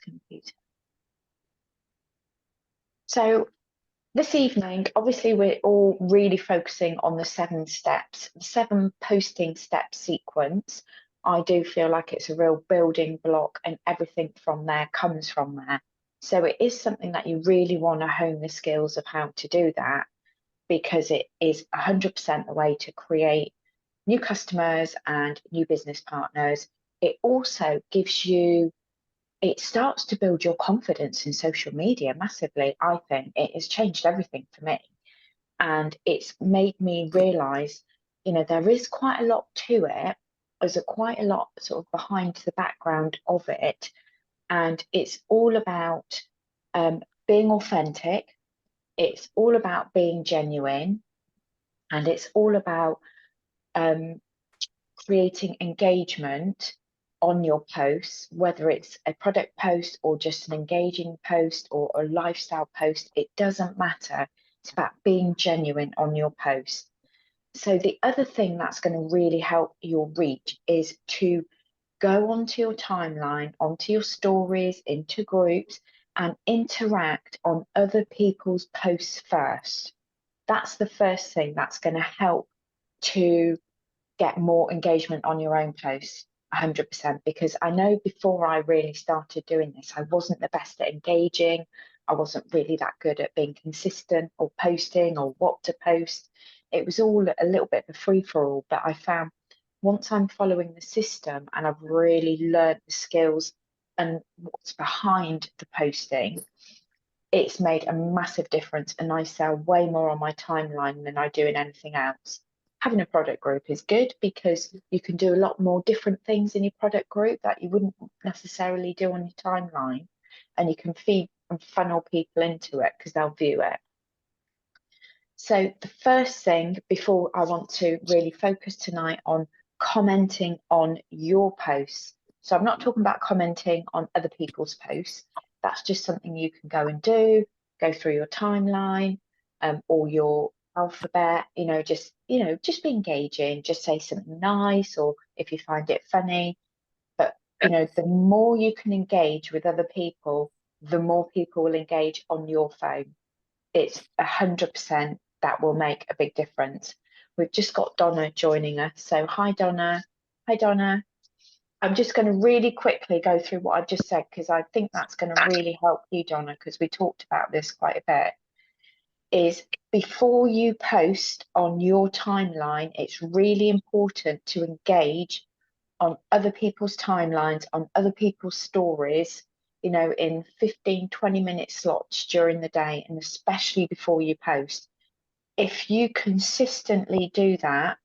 computer. So this evening, obviously, we're all really focusing on the 7 steps, the 7 posting step sequence. I do feel like it's a real building block, and everything from there comes from there. So it is something that you really want to hone the skills of how to do that, because it is 100% the way to create new customers and new business partners. It also gives you, it starts to build your confidence in social media massively. I think it has changed everything for me. And it's made me realize, there is quite a lot to it. There's quite a lot sort of behind the background of it. And it's all about being authentic. It's all about being genuine. And it's all about um, creating engagement on your posts, whether it's a product post or just an engaging post or a lifestyle post, it doesn't matter. It's about being genuine on your post. So the other thing that's going to really help your reach is to go onto your timeline, onto your stories, into groups, and interact on other people's posts first. That's the first thing that's going to help to get more engagement on your own posts. 100%, because I know before I really started doing this, I wasn't the best at engaging. I wasn't really that good at being consistent or posting or what to post. It was all a little bit of a free for all. But I found once I'm following the system and I've really learned the skills and what's behind the posting, it's made a massive difference. And I sell way more on my timeline than I do in anything else. Having a product group is good because you can do a lot more different things in your product group that you wouldn't necessarily do on your timeline. And you can feed and funnel people into it because they'll view it. So the first thing, before I want to really focus tonight on commenting on your posts. So I'm not talking about commenting on other people's posts. That's just something you can go and do, go through your timeline, or your alphabet, just be engaging, just say something nice, or if you find it funny. But the more you can engage with other people, the more people will engage on your phone. It's 100% that will make a big difference. We've just got Donna joining us. So hi, Donna. Hi, Donna. I'm just going to really quickly go through what I've just said, because I think that's going to really help you, Donna, because we talked about this quite a bit. Is before you post on your timeline, it's really important to engage on other people's timelines, on other people's stories, in 15, 20-minute slots during the day, and especially before you post. If you consistently do that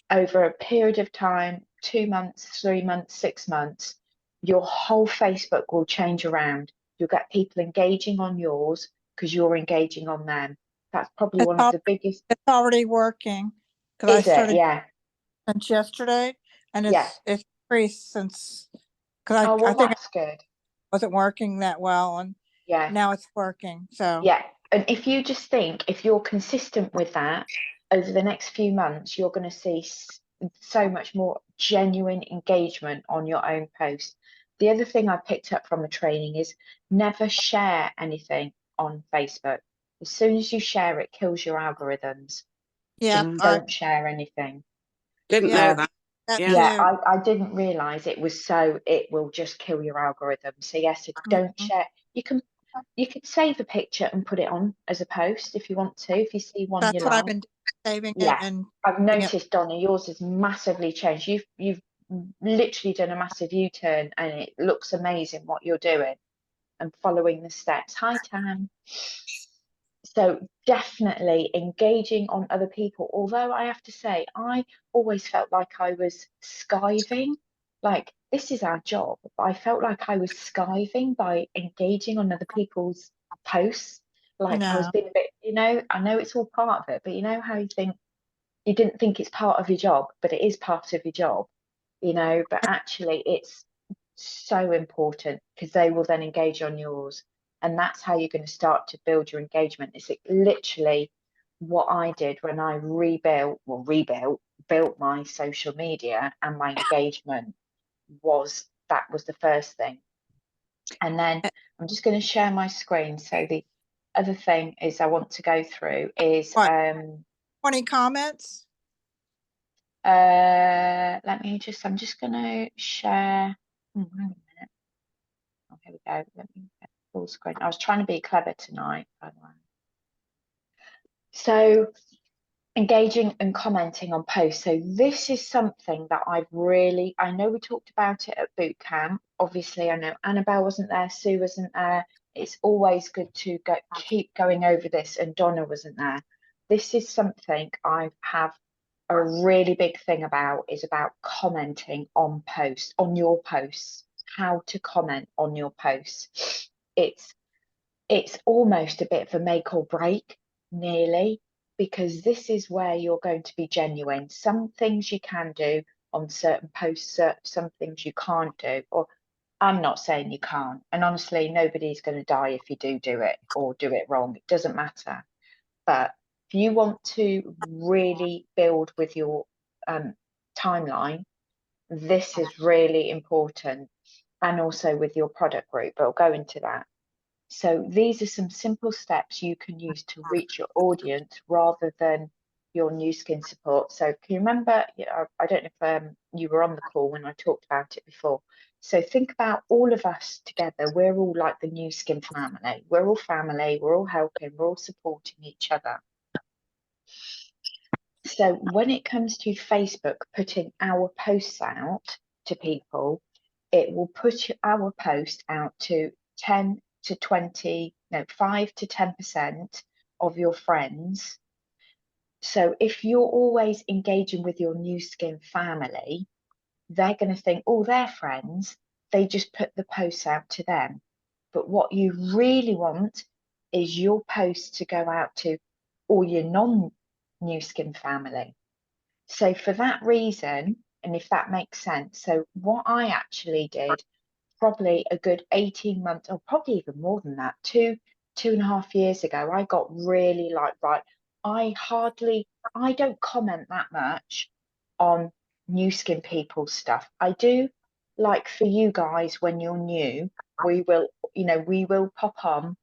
over a period of time, 2 months, 3 months, 6 months, your whole Facebook will change around. You'll get people engaging on yours because you're engaging on them. That's probably It's one of the biggest. It's already working because I Is it? started Yeah. since yesterday, and Yeah. it's increased since, because Oh, I well, think it that's good. wasn't working that well, and Yeah. now it's working. So Yeah. And if you just think, if you're consistent with that over the next few months, you're going to see so much more genuine engagement on your own post. The other thing I picked up from the training is never share anything on Facebook. As soon as you share, it kills your algorithms. yeah, Just don't share anything. Didn't yeah, know that. Yeah. Yeah, too. I didn't realize it was so, it will just kill your algorithm. So yes, don't Mhm. share. You can save a picture and put it on as a post if you want to, if you see one you That's what I've like. been saving it Yeah, and I've putting it. noticed, Donna, yours has massively changed. You've literally done a massive U-turn, and it looks amazing what you're doing and following the steps. Hi, Tam. So definitely engaging on other people. Although I have to say, I always felt like I was skiving. Like, this is our job, but I felt like I was skiving by engaging on other people's posts. Like I was No, being a bit, I know it's all part of it, but you know how you didn't think it's part of your job, but it is part of your job, but actually it's so important because they will then engage on yours. And that's how you're going to start to build your engagement. It's literally what I did when I built my social media, and my engagement was, that was the first thing. And then I'm just going to share my screen. So the other thing is I want to go through is What? 20 comments? I'm just going to share. Hang on a minute. Oh, here we go. Let me get full screen. I was trying to be clever tonight, by the way. So engaging and commenting on posts. So this is something that I know we talked about it at boot camp. Obviously, I know Annabelle wasn't there, Sue wasn't there. It's always good to keep going over this, and Donna wasn't there. This is something I have a really big thing about, is about commenting on posts, on your posts, how to comment on your posts. It's almost a bit of a make or break, nearly, because this is where you're going to be genuine. Some things you can do on certain posts, some things you can't do, or I'm not saying you can't. And honestly, nobody's going to die if you do it or do it wrong. It doesn't matter. But if you want to really build with your timeline, this is really important. And also with your product group, but I'll go into that. So these are some simple steps you can use to reach your audience rather than your new skin support. So can you remember, I don't know if you were on the call when I talked about it before. So think about all of us together. We're all like the new skin family. We're all family. We're all helping. We're all supporting each other. So when it comes to Facebook putting our posts out to people, it will put our post out to 10 to 20, no, 5 to 10% of your friends. So if you're always engaging with your new skin family, they're going to think, oh, they're friends. They just put the posts out to them. But what you really want is your post to go out to all your non-new skin family. So for that reason, and if that makes sense, so what I actually did probably a good 18 months, or probably even more than that, 2.5 years ago, I got really like, right, I don't comment that much on new skin people stuff. I do, like, for you guys, when you're new, we will pop on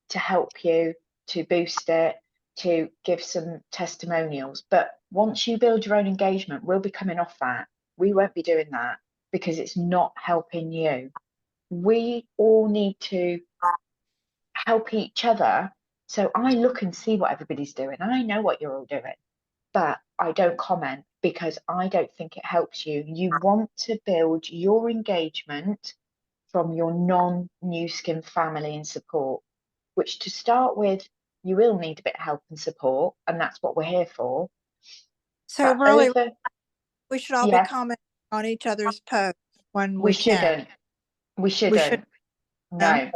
to help you, to boost it, to give some testimonials. But once you build your own engagement, we'll be coming off that. We won't be doing that because it's not helping you. We all need to help each other. So I look and see what everybody's doing. I know what you're all doing, but I don't comment because I don't think it helps you. You want to build your engagement from your non-new skin family and support, which to start with, you will need a bit of help and support, and that's what we're here for. So But really, we should all be yeah, commenting on each other's posts when we we can. shouldn't. We We shouldn't. should. No.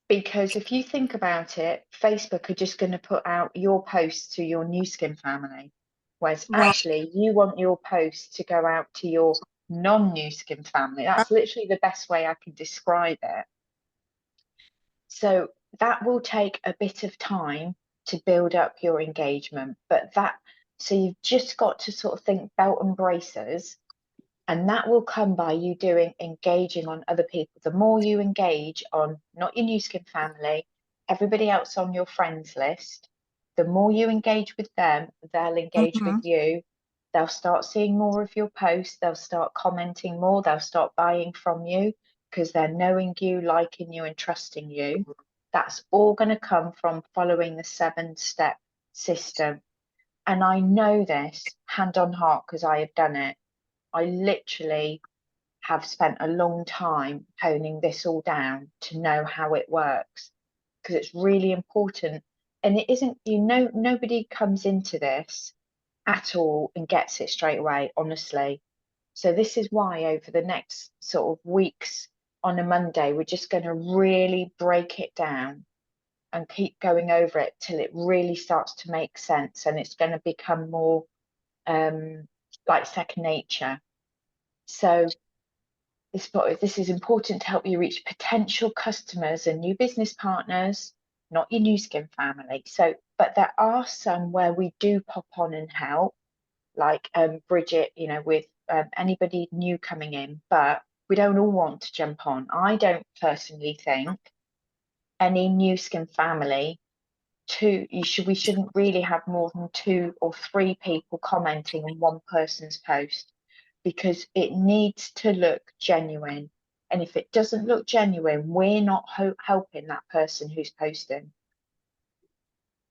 Because if you think about it, Facebook are just going to put out your posts to your new skin family, whereas Right. actually you want your posts to go out to your non-new skin family. That's literally the best way I can describe it. So that will take a bit of time to build up your engagement, so you've just got to sort of think belt and braces, and that will come by you engaging on other people. The more you engage on not your new skin family, everybody else on your friends list, the more you engage with them, they'll engage with you. They'll start seeing more of your posts. They'll start commenting more. They'll start buying from you because they're knowing you, liking you, and trusting you. That's all going to come from following the 7-step system. And I know this hand on heart because I have done it. I literally have spent a long time honing this all down to know how it works, because it's really important. And it isn't, nobody comes into this at all and gets it straight away, honestly. So this is why over the next sort of weeks, on a Monday, we're just going to really break it down and keep going over it till it really starts to make sense, and it's going to become more like second nature. So this is important to help you reach potential customers and new business partners, not your new skin family. So, but there are some where we do pop on and help, like Bridget, with anybody new coming in. But we don't all want to jump on. I don't personally think any Nu Skin family we shouldn't really have more than 2 or 3 people commenting on one person's post, because it needs to look genuine. And if it doesn't look genuine, we're not helping that person who's posting,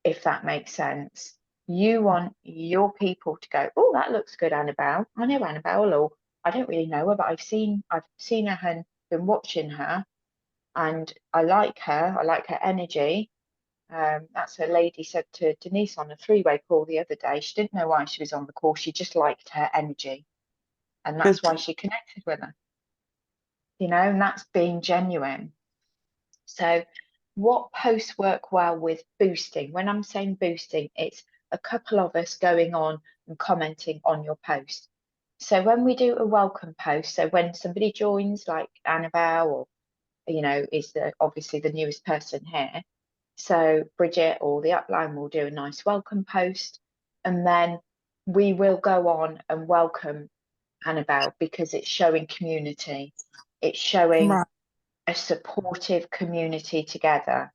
if that makes sense. You want your people to go, oh, that looks good, Annabelle. I know Annabelle, or I don't really know her, but I've seen her and been watching her, and I like her. I like her energy. That's a lady said to Denise on a 3-way call the other day. She didn't know why she was on the call. She just liked her energy, and that's why she connected with her. And that's being genuine. So what posts work well with boosting? When I'm saying boosting, it's a couple of us going on and commenting on your post. So when we do a welcome post, so when somebody joins, like Annabelle, or is obviously the newest person here, so Bridget or the upline will do a nice welcome post, and then we will go on and welcome Annabelle, because it's showing community. It's showing Right. a supportive community together.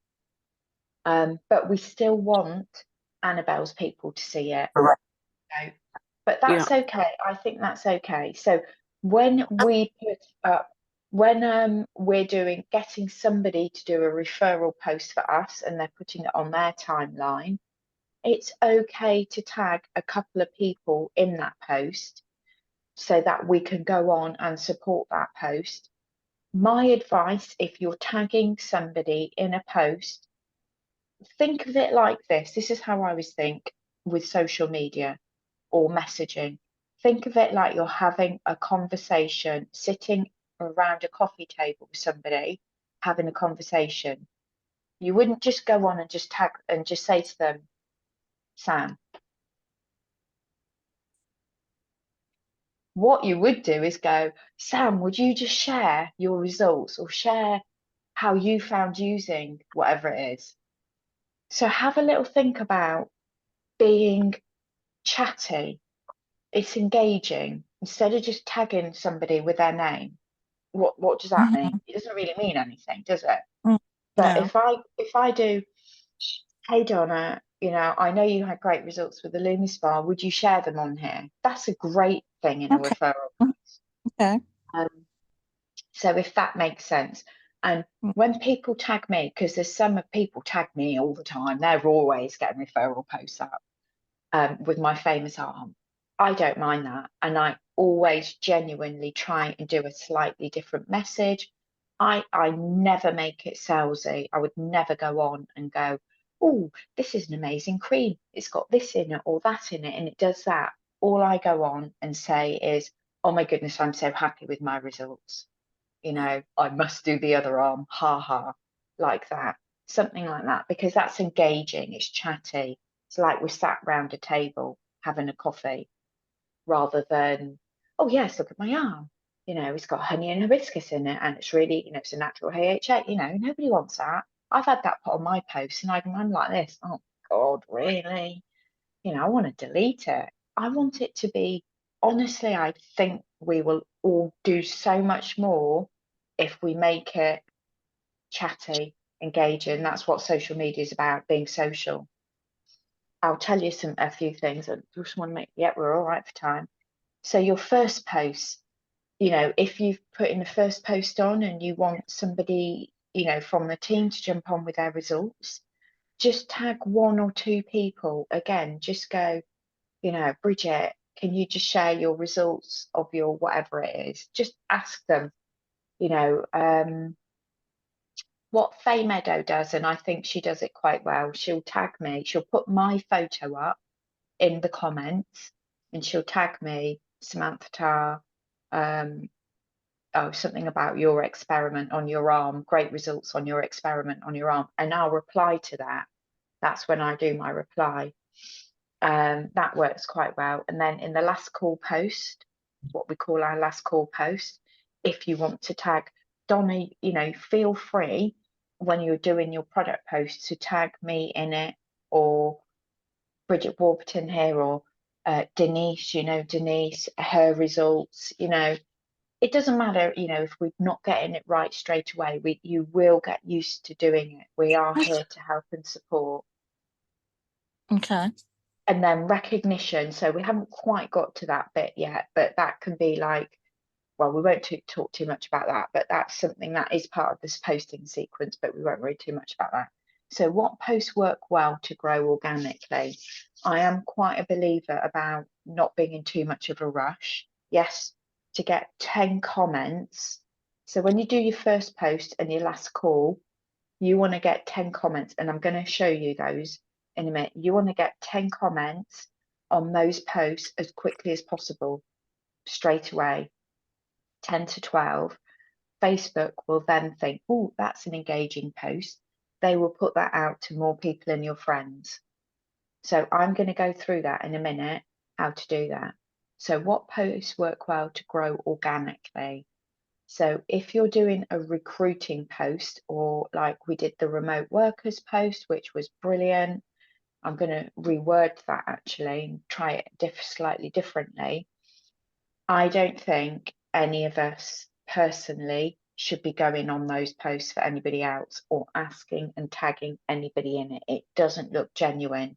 But we still want Annabelle's people to see it. Right. But that's okay. I think that's okay. So when we put up, when we're getting somebody to do a referral post for us, and they're putting it on their timeline, it's okay to tag a couple of people in that post so that we can go on and support that post. My advice, if you're tagging somebody in a post, think of it like this. This is how I always think with social media or messaging. Think of it like you're having a conversation, sitting around a coffee table with somebody, having a conversation. You wouldn't just go on and just tag and just say to them, Sam. What you would do is go, Sam, would you just share your results or share how you found using whatever it is? So have a little think about being chatty. It's engaging. Instead of just tagging somebody with their name, what does that mean? It doesn't really mean anything, does it? But No. if I do, hey Donna, I know you had great results with the LumiSpa. Would you share them on here? That's a great thing in a Okay. referral. Okay. So if that makes sense. And when people tag me, because there's some people tag me all the time, they're always getting referral posts up with my famous arm. I don't mind that. And I always genuinely try and do a slightly different message. I never make it salesy. I would never go on and go, oh, this is an amazing cream. It's got this in it or that in it, and it does that. All I go on and say is, oh my goodness, I'm so happy with my results. I must do the other arm, ha ha, like that, something like that, because that's engaging, it's chatty. It's like we're sat round a table having a coffee, rather than, oh yes, look at my arm. It's got honey and hibiscus in it, and it's really, it's a natural AHA. Nobody wants that. I've had that put on my post, and I'm like this. Oh God, really? I want to delete it. I want it to be, honestly, I think we will all do so much more if we make it chatty, engaging. That's what social media is about, being social. I'll tell you a few things. I just want to we're all right for time. So your first post, if you've put in the first post on and you want somebody, from the team to jump on with their results, just tag 1 or 2 people. Again, just go, Bridget, can you just share your results of your whatever it is? Just ask them, what Faye Meadow does, and I think she does it quite well. She'll tag me, she'll put my photo up in the comments, and she'll tag me, Samantha Tarr, something about your experiment on your arm, great results on your experiment on your arm, and I'll reply to that. That's when I do my reply. That works quite well. And then in the last call post, what we call our last call post, if you want to tag Donna, feel free when you're doing your product post to tag me in it, or Bridget Warburton here, or Denise, Denise, her results, it doesn't matter, you know, if we're not getting it right straight away, you will get used to doing it. We are here to help and support. Okay. And then recognition. So we haven't quite got to that bit yet, but that can be like, well, we won't talk too much about that, but that's something that is part of this posting sequence, but we won't worry too much about that. So what posts work well to grow organically? I am quite a believer about not being in too much of a rush. Yes, to get 10 comments. So when you do your first post and your last call, you want to get 10 comments, and I'm going to show you those in a minute. You want to get 10 comments on those posts as quickly as possible, straight away, 10 to 12. Facebook will then think, oh, that's an engaging post. They will put that out to more people and your friends. So I'm going to go through that in a minute, how to do that. So what posts work well to grow organically? So if you're doing a recruiting post, or like we did the remote workers post, which was brilliant, I'm going to reword that actually and try it slightly differently. I don't think any of us personally should be going on those posts for anybody else or asking and tagging anybody in it. It doesn't look genuine.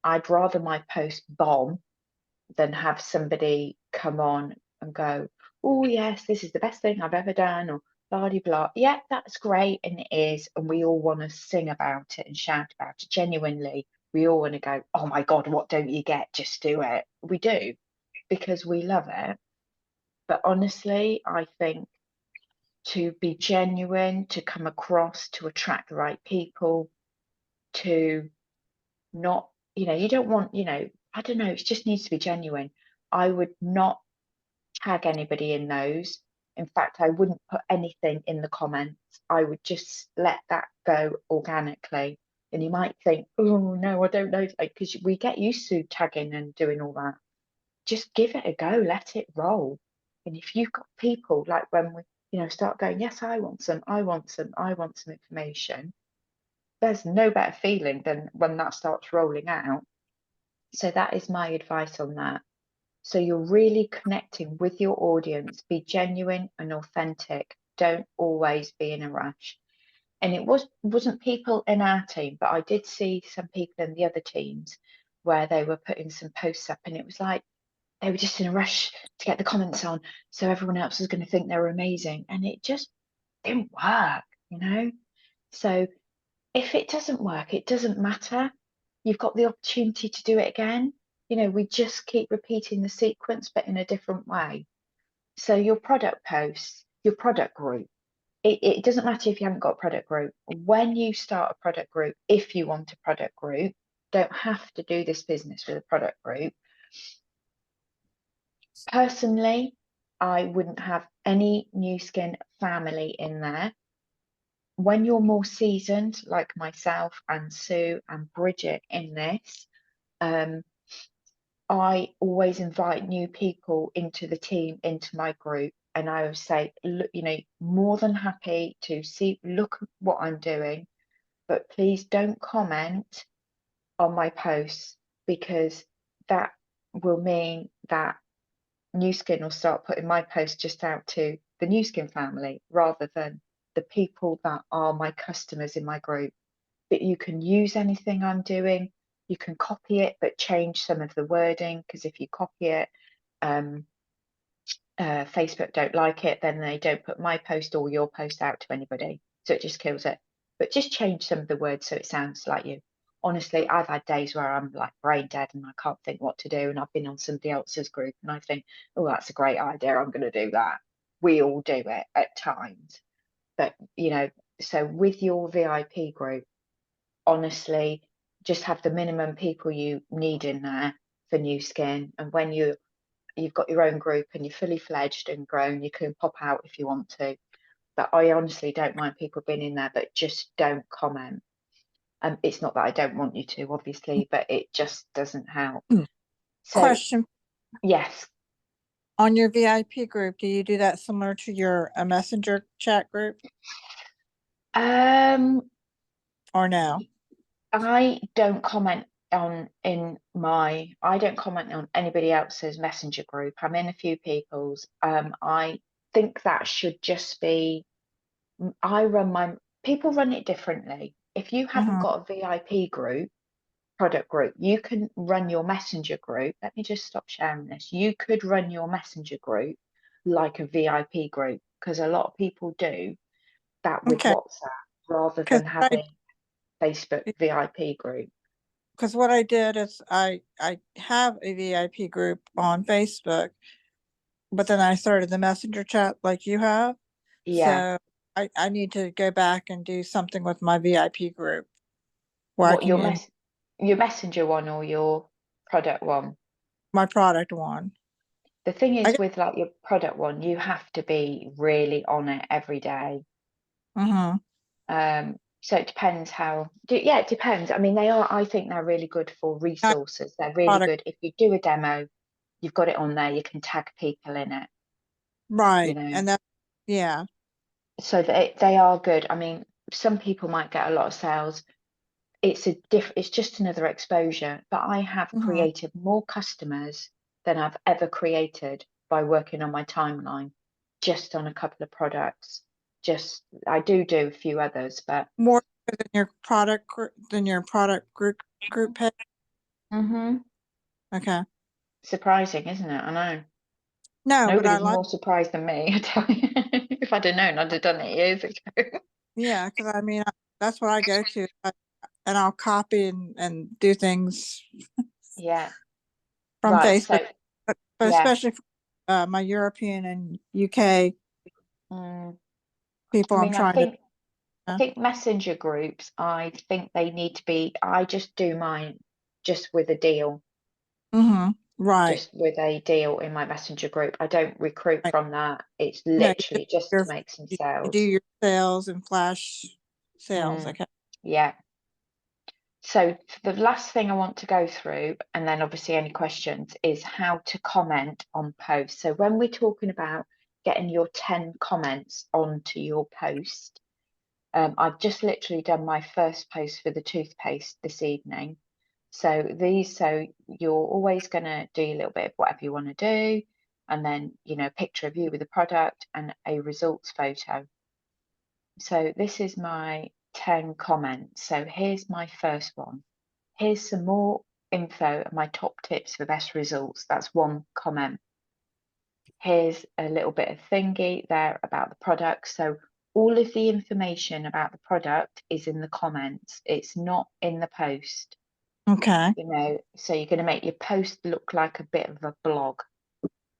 I'd rather my post bomb than have somebody come on and go, oh, yes, this is the best thing I've ever done, or blah, blah, blah. Yeah, that's great. And it is. And we all want to sing about it and shout about it. Genuinely, we all want to go, oh my God, what don't you get? Just do it. We do, because we love it. But honestly, I think to be genuine, to come across, to attract the right people, to not, you know, you don't want, you know, I don't know, it just needs to be genuine. I would not tag anybody in those. In fact, I wouldn't put anything in the comments. I would just let that go organically. And you might think, oh no, I don't know, because we get used to tagging and doing all that. Just give it a go, let it roll. And if you've got people like when we, you know, start going, yes, I want some, I want some, I want some information, there's no better feeling than when that starts rolling out. So that is my advice on that. So you're really connecting with your audience, be genuine and authentic. Don't always be in a rush. And it wasn't people in our team, but I did see some people in the other teams where they were putting some posts up, and it was like they were just in a rush to get the comments on, so everyone else was going to think they were amazing, and it just didn't work, you know. So if it doesn't work, it doesn't matter. You've got the opportunity to do it again. You know, we just keep repeating the sequence, but in a different way. So your product posts, your product group, it doesn't matter if you haven't got a product group. When you start a product group, if you want a product group, don't have to do this business with a product group. Personally, I wouldn't have any Nu Skin family in there. When you're more seasoned, like myself and Sue and Bridget in this, I always invite new people into the team, into my group, and I would say, look, you know, more than happy to look at what I'm doing, but please don't comment on my posts, because that will mean that Nu Skin will start putting my post just out to the Nu Skin family rather than the people that are my customers in my group. But you can use anything I'm doing. You can copy it, but change some of the wording, because if you copy it, Facebook don't like it, then they don't put my post or your post out to anybody. So it just kills it. But just change some of the words so it sounds like you. Honestly, I've had days where I'm like brain dead and I can't think what to do. And I've been on somebody else's group and I think, oh, that's a great idea. I'm going to do that. We all do it at times. But, you know, so with your VIP group, honestly, just have the minimum people you need in there for Nu Skin. And when you've got your own group and you're fully fledged and grown, you can pop out if you want to. But I honestly don't mind people being in there, but just don't comment. It's not that I don't want you to, obviously, but it just doesn't help. So Question, yes, on your VIP group, do you do that similar to your messenger chat group um, or no? I don't comment I don't comment on anybody else's messenger group. I'm in a few people's. I think that should just be, people run it differently. If you haven't Mhm. got a VIP group, product group, you can run your messenger group. Let me just stop sharing this. You could run your messenger group like a VIP group, because a lot of people do that with Okay. WhatsApp rather Because than having Facebook VIP group. what I did is I have a VIP group on Facebook, but then I started the messenger chat like you have. Yeah. So I need to go back and do something with my VIP group where I What, can in your messenger one or your product one? my product one. The thing I is get, with like your product one, you have to be really on it every day. mm-hmm. So it depends yeah, it depends. I mean, I think they're really good for I resources. They're really product good. If you do a demo, you've got it on there, you can tag people in it, you right. know. And that yeah. So they are good. I mean, some people might get a lot of sales. It's just another exposure. But I have Mm-hmm. created more customers than I've ever created by working on my timeline, just on a couple of products. Just I do a few others, but More than your product group page. hmm Okay. surprising, isn't it? I know. No, but I Nobody's like more surprised than me, I tell you. If I'd have known, I'd have done it years ago. yeah, because I mean that's what I go to. And I'll copy and do things Yeah. from Right. So, Facebook, but yeah. especially for, my European and UK Mm, people, I I'm mean, trying to. I think messenger groups, I think they need to be, I just do mine just with a deal, Mm-hmm. Right, just with a deal in my messenger group. I don't recruit right. from that. It's No, you do literally just to your make some you do sales. your sales and flash sales. Mm, Okay. yeah. So the last thing I want to go through, and then obviously any questions, is how to comment on posts. So when we're talking about getting your 10 comments onto your post, I've just literally done my first post for the toothpaste this evening. So you're always going to do a little bit of whatever you want to do, and then, picture of you with the product and a results photo. So this is my 10 comments. So here's my first one. Here's some more info and my top tips for best results. That's one comment. Here's a little bit of thingy there about the product. So all of the information about the product is in the comments. It's not in the post, Okay. so you're going to make your post look like a bit of a blog.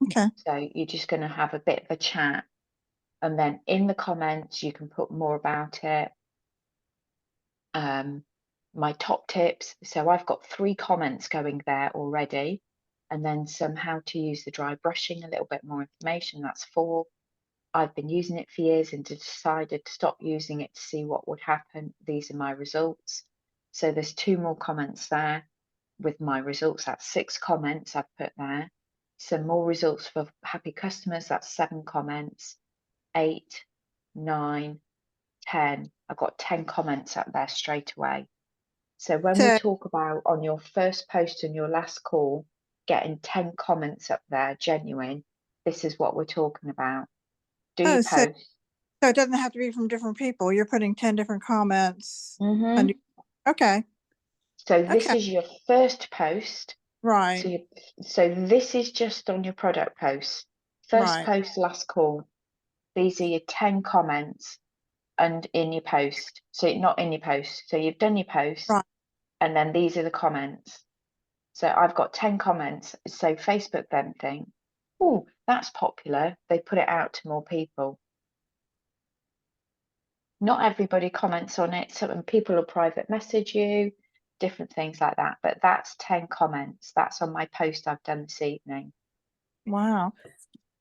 Okay. So you're just going to have a bit of a chat. And then in the comments, you can put more about it. My top tips. So I've got 3 comments going there already. And then some how to use the dry brushing, a little bit more information. That's 4. I've been using it for years and decided to stop using it to see what would happen. These are my results. So there's 2 more comments there with my results. That's 6 comments I've put there. Some more results for happy customers. That's 7 comments. 8, 9, 10. I've got 10 comments up there straight away. So when we So, talk about on your first post and your last call, getting 10 comments up there, genuine, this is what we're talking about. Do your oh, so post. so it doesn't have to be from different people. You're putting 10 different comments under. Hmm. Okay. So this Okay. is your first post. So Right. this is just on your product post. First Right. post, last call. These are your 10 comments and in your post. So not in your post. So you've done your post, Right. and then these are the comments. So I've got 10 comments. So Facebook then think, oh, that's popular. They put it out to more people. Not everybody comments on it. Some people will private message you, different things like that. But that's 10 comments. That's on my post I've done this evening. Wow.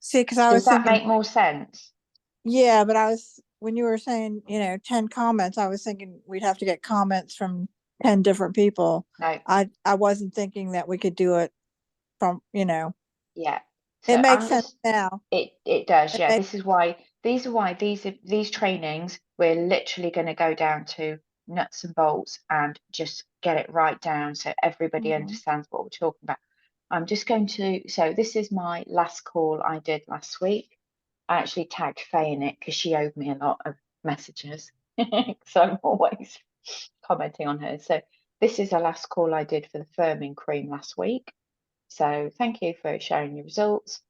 See, because I Does was that thinking, make more sense? yeah, but when you were saying, 10 comments, I was thinking we'd have to get comments from 10 different people. No. I wasn't thinking that we could do it from, Yeah. it So makes I'm sense just now. it does, It yeah. makes, This is why these trainings we're literally going to go down to nuts and bolts and just get it right down so everybody Mhm. understands what we're talking about. I'm just going to, so this is my last call I did last week. I actually tagged Faye in it because she owed me a lot of messages. So I'm always commenting on her. So this is the last call I did for the firming cream last week. So thank you for sharing your results.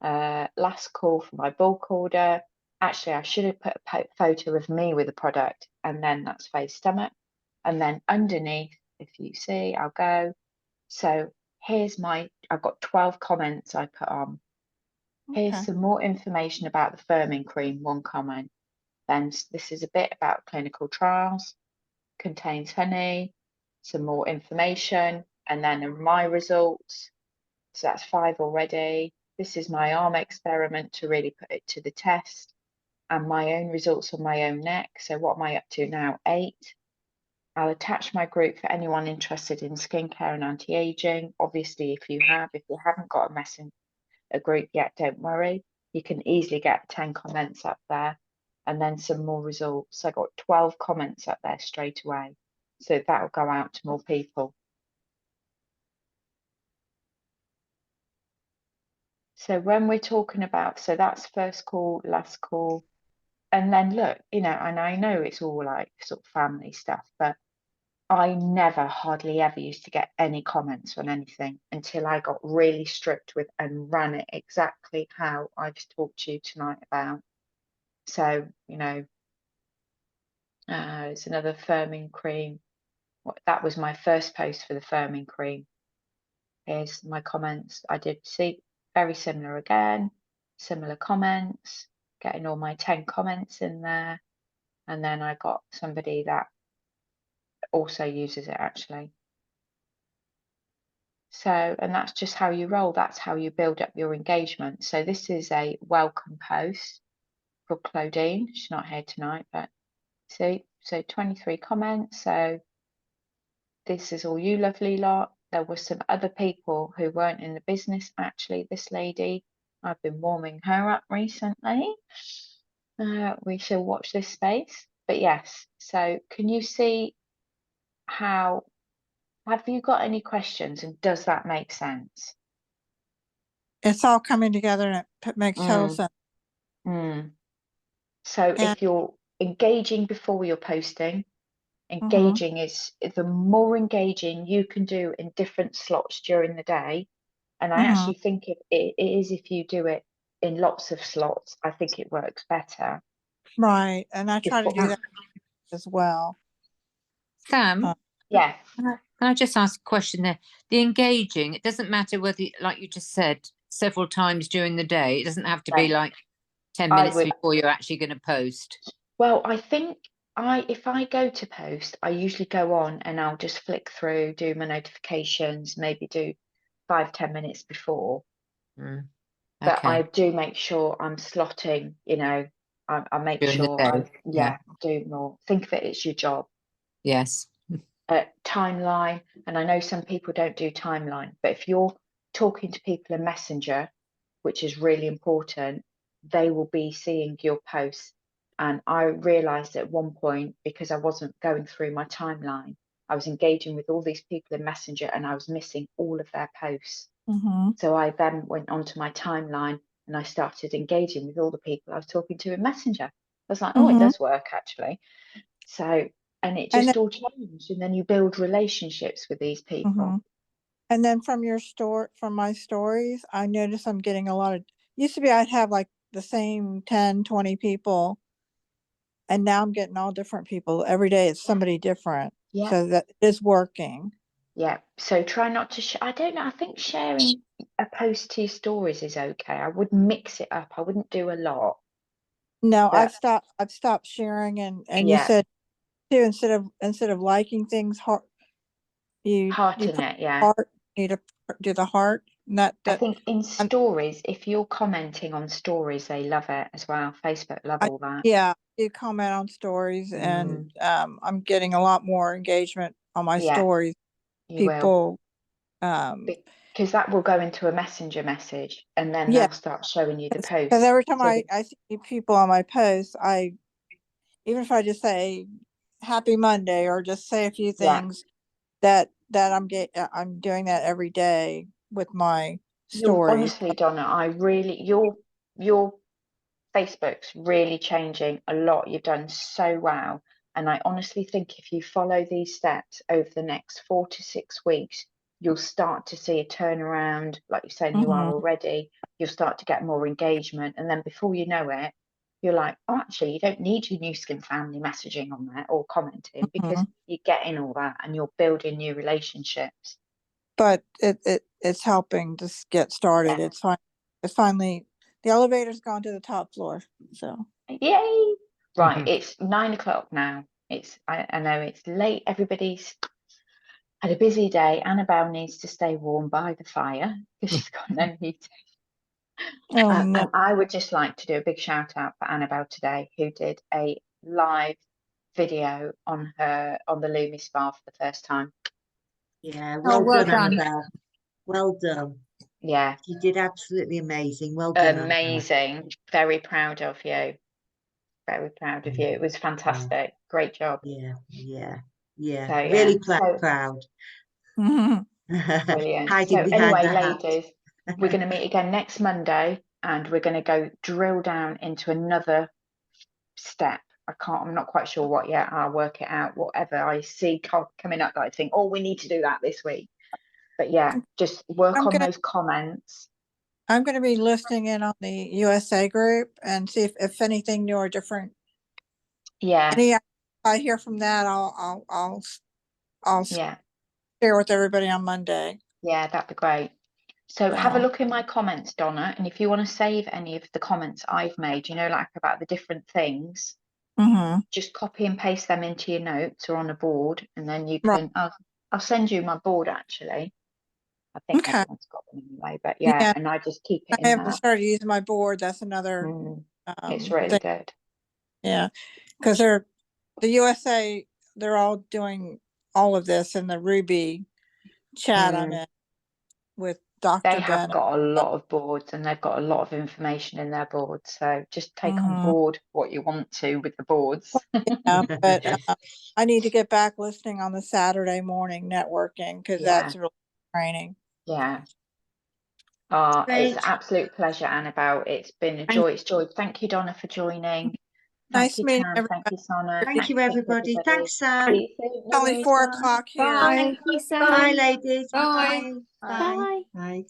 Last call for my bulk order. Actually, I should have put a photo of me with the product, and then that's Faye's stomach. And then underneath, if you see, I'll go. So here's I've got 12 comments I put on. Here's Okay. some more information about the firming cream, one comment. Then this is a bit about clinical trials, contains honey, some more information, and then my results. So that's 5 already. This is my arm experiment to really put it to the test, and my own results on my own neck. So what am I up to now? 8. I'll attach my group for anyone interested in skincare and anti-aging. Obviously, if you haven't got a group yet, don't worry. You can easily get 10 comments up there, and then some more results. I got 12 comments up there straight away. So that'll go out to more people. So when we're talking about, so that's first call, last call, and then look, and I know it's all like sort of family stuff, but I never, hardly ever used to get any comments on anything until I got really strict with and ran it exactly how I've talked to you tonight about. So, it's another firming cream. That was my first post for the firming cream. Here's my comments. I did see very similar again, similar comments, getting all my 10 comments in there. And then I got somebody that also uses it actually. So, and that's just how you roll. That's how you build up your engagement. So this is a welcome post for Claudine. She's not here tonight, but see, so 23 comments. So this is all you lovely lot. There were some other people who weren't in the business. Actually, this lady, I've been warming her up recently. We shall watch this space. But yes, so can you see how, have you got any questions and does that make sense? It's all coming together and it makes total Mm, sense. mm. So And if you're engaging before you're posting, mhm, engaging is the more engaging you can do in different slots during the day. And I mhm, actually think it is if you do it in lots of slots, I think it works better. right. And I try to Before, do that as well. Sam, yeah, can I just ask a question there? The engaging, it doesn't matter whether, like you just said, several times during the day. It doesn't have to be no, like 10 I minutes would. before you're actually going to post. Well, I think if I go to post, I usually go on and I'll just flick through, do my notifications, maybe do 5-10 minutes before. Mm, But I okay. do make sure I'm slotting, I make During the sure day. Yeah. do more. Think of it, it's your job. Yes. Timeline, and I know some people don't do timeline, but if you're talking to people in Messenger, which is really important, they will be seeing your posts. And I realized at one point, because I wasn't going through my timeline, I was engaging with all these people in Messenger and I was missing all of their posts. Mm-hmm. So I then went onto my timeline and I started engaging with all the people I was talking to in Messenger. I was like, oh, it Mm-hmm. does work actually. So, and it And just all changed. And then you build relationships with these people. mm-hmm. And then from my stories, I notice I'm getting a lot of, used to be I'd have like the same 10, 20 people. And now I'm getting all different people. Every day it's somebody different. Yeah. So that is working. Yeah. So try not to, I don't know. I think sharing a post to your stories is okay. I would mix it up. I wouldn't do a lot. No, But I've stopped sharing and you yeah, said too, instead of liking things, heart you in put it. Yeah. heart, you to do the heart. And I think in and stories, if you're commenting on stories, they love it as well. Facebook love all that. yeah, you comment on stories and I'm getting a lot more engagement on my Yeah, stories. you will. People Because that will go into a messenger message and then yeah, they'll start showing you the because posts. every time So I see people on my posts, even if I just say happy Monday or just say a few yeah, things I'm doing that every day with my you're stories. honestly, Donna, I really, you're Facebook's really changing a lot. You've done so well. And I honestly think if you follow these steps over the next 4 to 6 weeks, you'll start to see a turnaround, like you're saying you are already. You'll start to get more engagement. And then before you know it, you're like, oh, actually, you don't need your New Skin family messaging on there or commenting because you're getting all that and you're building new relationships. But it's helping to get started. Yeah. It's fine. It's finally, the elevator's gone to the top floor. So Yay! Right, it's 9 o'clock now. I know it's late. Everybody's had a busy day. Annabelle needs to stay warm by the fire because she's got no heating. no. And I would just like to do a big shout out for Annabelle today, who did a live video on the Lumi Spa for the first time. Yeah, well well done. done, Annabelle. Well done. Yeah, You did absolutely amazing. Well done. Annabelle. amazing. Very proud of you. Very proud of you. It was fantastic. Great job. Yeah. So, Really so proud. brilliant. Hiding So behind anyway, the hat. ladies, we're going to meet again next Monday and we're going to go drill down into another step. I'm not quite sure what yet. I'll work it out. Whatever I see coming up that I think, oh, we need to do that this week. But yeah, just work on those comments. I'm going to be listening in on the USA group and see if anything new or different. Yeah. If I hear from that, I'll Yeah. share with everybody on Monday. Yeah, that'd be great. So have a look in my comments, Donna, and if you want to save any of the comments I've made, like about the different things, just copy and paste them into your notes or on a board, and then you can. I'll send you my board actually. I think everyone's got them anyway, but yeah, and I just keep it in I haven't started using my board. That's another. It's really good. Yeah, because the USA, they're all doing all of this in the Ruby chat I'm in with Dr. They have Bennett. got a lot of boards and they've got a lot of information in their boards. So just take on board what you want to with the boards. Yeah, but I need to get back listening on the Saturday morning networking because that's really training. Yeah. It's an absolute pleasure, Annabelle. It's been a joy. It's joy. Thank you, Donna, for joining. Nice meeting everyone. Thank you, Sana. Thank you, everybody. Thanks, Sam. It's only 4 o'clock here. Bye. Bye, ladies. Bye. Bye. Bye. Bye.